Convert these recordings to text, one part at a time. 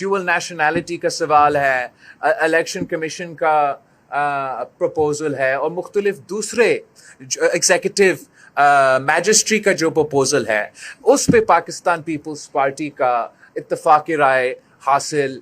Dual nationality का सवाल है, इलेक्शन कमीशन का प्रपोजल है, और मुख्तलिफ दूसरे एग्जीक्यूटिव मैजिस्ट्री का जो प्रपोजल है, उस पे पाकिस्तान पीपल्स पार्टी का इत्तेफाक राय हासिल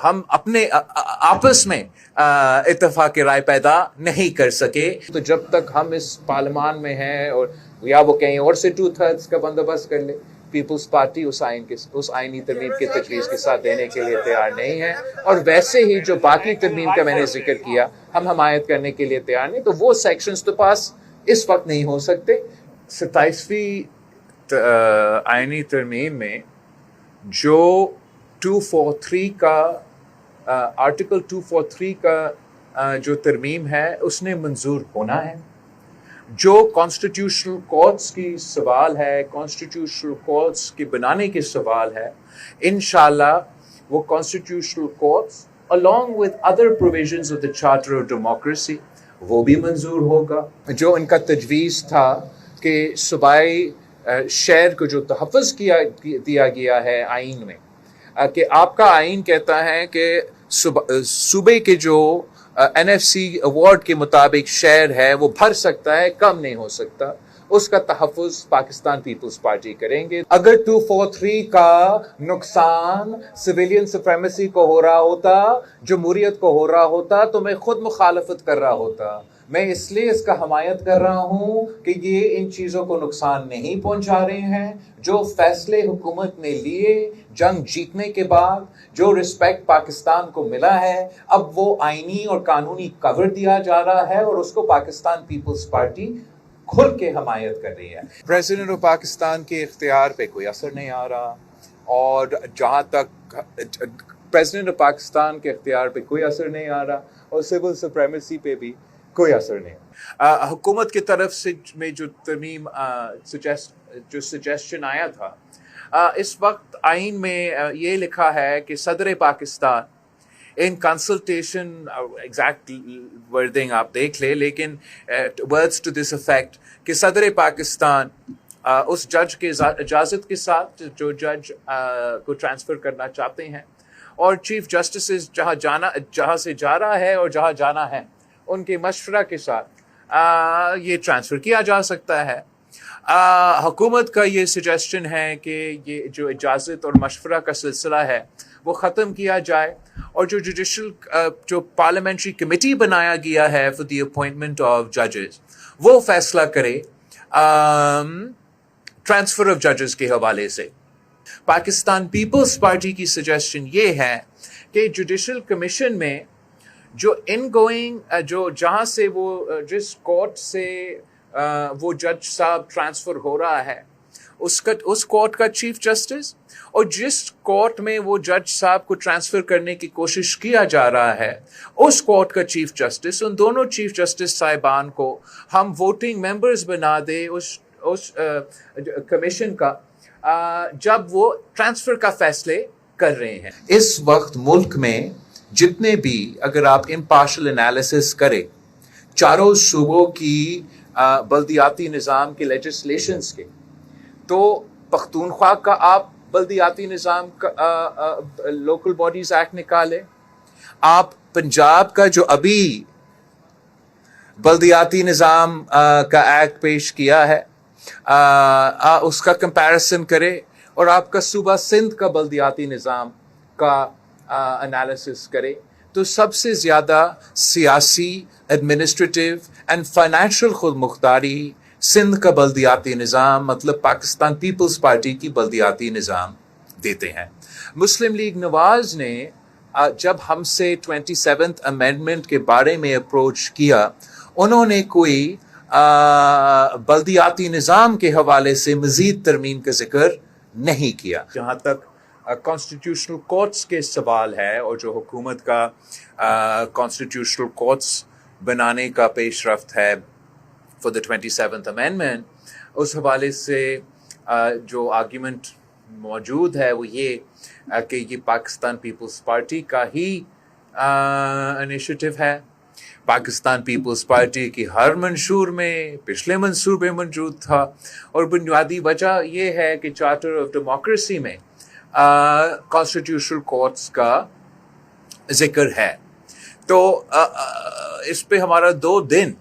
हम अपने आपस में इत्तेफाक राय पैदा नहीं कर सके। तो जब तक हम इस पार्लियामान में हैं और या वो कहीं और से 2/3 का बंदोबस्त कर ले, पीपल्स पार्टी उस आईनी तरमीम की तजवीज़ के साथ देने के लिए तैयार नहीं है। और वैसे ही जो बाकी तरमीम का मैंने जिक्र किया, हम हमायत करने के लिए तैयार नहीं। तो वो सेक्शंस तो पास इस वक्त नहीं हो सकते। 27वीं आईनी तरमीम में जो 243 का आर्टिकल 243 का जो तरमीम है उसने मंजूर होना है। जो कॉन्स्टिट्यूशनल कोर्ट्स की सवाल है, कॉन्स्टिट्यूशनल कोर्ट्स के बनाने के सवाल है, इंशाल्लाह वो constitutional courts along with other provisions of the Charter of Democracy वो भी मंजूर होगा। जो इनका तजवीज़ था कि सूबाई शहर को जो तहफ़्फ़ुज़ दिया गया है आइन में, कि आपका आइन कहता है कि सूबे के जो NFC अवार्ड के मुताबिक शहर है वो भर सकता है, कम नहीं हो सकता, उसका तहफ़्फ़ुज़ पाकिस्तान पीपल्स पार्टी करेंगे। अगर 243 का नुकसान सिविलियन सुप्रीमेसी को हो रहा होता, जमहूरियत को हो रहा होता, तो मैं खुद मुखालफत कर रहा होता। मैं इसलिए इसका हमायत कर रहा हूँ कि ये इन चीज़ों को नुकसान नहीं पहुँचा रहे हैं। जो फैसले हुकूमत ने लिए जंग जीतने के बाद, जो रिस्पेक्ट पाकिस्तान को मिला है, अब वो आईनी और कानूनी कवर दिया जा रहा है और उसको पाकिस्तान पीपल्स पार्टी खुल के हमायत कर रही है। प्रेसिडेंट ऑफ पाकिस्तान के इख्तियार पे कोई असर नहीं आ रहा, और जहाँ तक प्रेसिडेंट ऑफ पाकिस्तान के इख्तियार पे कोई असर नहीं आ रहा, और सिविल सुप्रीमेसी पे भी कोई असर नहीं। हुकूमत की तरफ से में जो तरमीम जो सजेशन आया था, इस वक्त आइन में ये लिखा है कि सदर Pakistan in consultation, exact wording आप देख ले, लेकिन वर्ड्स टू दिस इफेक्ट कि सदर पाकिस्तान उस जज के इजाज़त के साथ जो जज को ट्रांसफ़र करना चाहते हैं, और चीफ जस्टिस जहाँ से जा रहा है और जहाँ जाना है, उनके मशवरा के साथ ये ट्रांसफ़र किया जा सकता है। हुकूमत का ये सजेशन है कि ये जो इजाज़त और मशवरा का सिलसिला है वो ख़त्म किया जाए, और जो जुडिशल जो पार्लियामेंट्री कमेटी बनाया गया है फॉर द अपॉइंटमेंट ऑफ जजेस, वो फैसला करे ट्रांसफ़र ऑफ जजेस के हवाले से। पाकिस्तान पीपल्स पार्टी की सजेशन ये है कि जुडिशल कमीशन में जो इनगोइंग जो जहाँ से वो जिस कोर्ट से वो जज साहब ट्रांसफ़र हो रहा है, उस कोर्ट का चीफ जस्टिस, और जिस कोर्ट में वो जज साहब को ट्रांसफ़र करने की कोशिश किया जा रहा है, उस कोर्ट का चीफ जस्टिस, उन दोनों चीफ जस्टिस साहिबान को हम वोटिंग मेंबर्स बना दे उस कमीशन का, जब वो ट्रांसफ़र का फैसले कर रहे हैं। इस वक्त मुल्क में जितने भी, अगर आप इम्पार्शल एनालिसिस करें चारों सूबों की बल्दियाती निज़ाम के लेजिस्लेशंस के, तो पख्तूनख्वा का आप बल्दियाती निज़ाम का लोकल बॉडीज़ एक्ट निकाले, आप पंजाब का जो अभी बल्दियाती निज़ाम का एक्ट पेश किया है उसका कंपैरिसन करें, और आपका सूबा सिंध का बल्दियाती निज़ाम का एनालिसिस करें, तो सबसे ज़्यादा सियासी, एडमिनिस्ट्रेटिव एंड फाइनेंशियल खुद मुख्तारी सिंध का बल्दियाती निज़ाम, मतलब पाकिस्तान पीपल्स पार्टी की बल्दियाती निज़ाम देते हैं। मुस्लिम लीग नवाज़ ने जब हमसे 27th अमेंडमेंट के बारे में अप्रोच किया, उन्होंने कोई बल्दियाती निज़ाम के हवाले से मज़ीद तरमीम का जिक्र नहीं किया। जहाँ तक कॉन्स्टिट्यूशनल कोर्ट्स के सवाल है, और जो हुकूमत का कॉन्स्टिट्यूशनल कोर्ट्स बनाने का पेशरफ्त है फॉर द 27th अमेंडमेंट, उस हवाले से जो आर्ग्यूमेंट मौजूद है वो ये कि ये पाकिस्तान पीपल्स पार्टी का ही इनिशिएटिव है। पाकिस्तान पीपल्स पार्टी की हर मंशूर में पिछले मंसूर में मौजूद था, और बुनियादी वजह ये है कि चार्टर ऑफ डेमोक्रेसी में کانسٹیٹیوشنل کورٹس کا ذکر ہے. تو اس پہ ہمارا 2 دن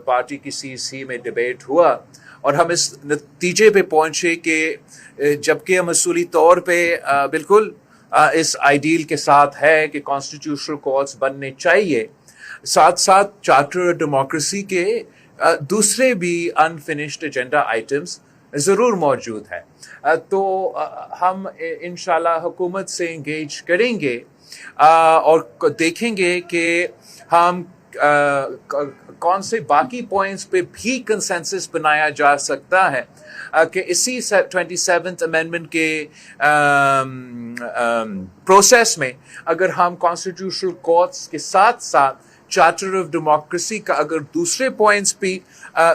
پارٹی کی CC میں ڈبیٹ ہوا اور ہم اس نتیجے پہ پہنچے کہ جبکہ ہم اصولی طور پہ بالکل اس آئیڈیل کے ساتھ ہے کہ کانسٹیٹیوشنل کورٹس بننے چاہیے، ساتھ ساتھ چارٹر ڈیموکریسی کے دوسرے بھی انفنشڈ ایجنڈا آئٹمس ضرور موجود ہیں. تو ہم انشاءاللہ حکومت سے انگیج کریں گے اور دیکھیں گے کہ ہم کون سے باقی پوائنٹس پہ بھی کنسنسس بنایا جا سکتا ہے کہ اسی 27th امینڈمنٹ کے پروسیس میں اگر ہم کانسٹیٹیوشنل کورٹس کے ساتھ ساتھ چارٹر آف ڈیموکریسی کا اگر دوسرے پوائنٹس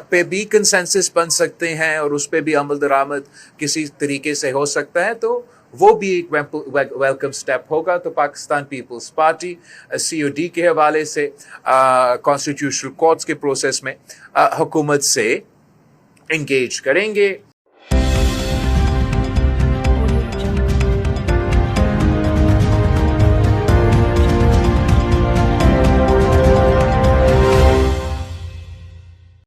پہ بھی کنسنسس بن سکتے ہیں اور اس پہ بھی عمل درآمد کسی طریقے سے ہو سکتا ہے تو وہ بھی ایک ویلکم سٹیپ ہوگا. تو پاکستان پیپلز پارٹی COD کے حوالے سے کانسٹیٹیوشنل کورٹس کے پروسیس میں حکومت سے انگیج کریں گے.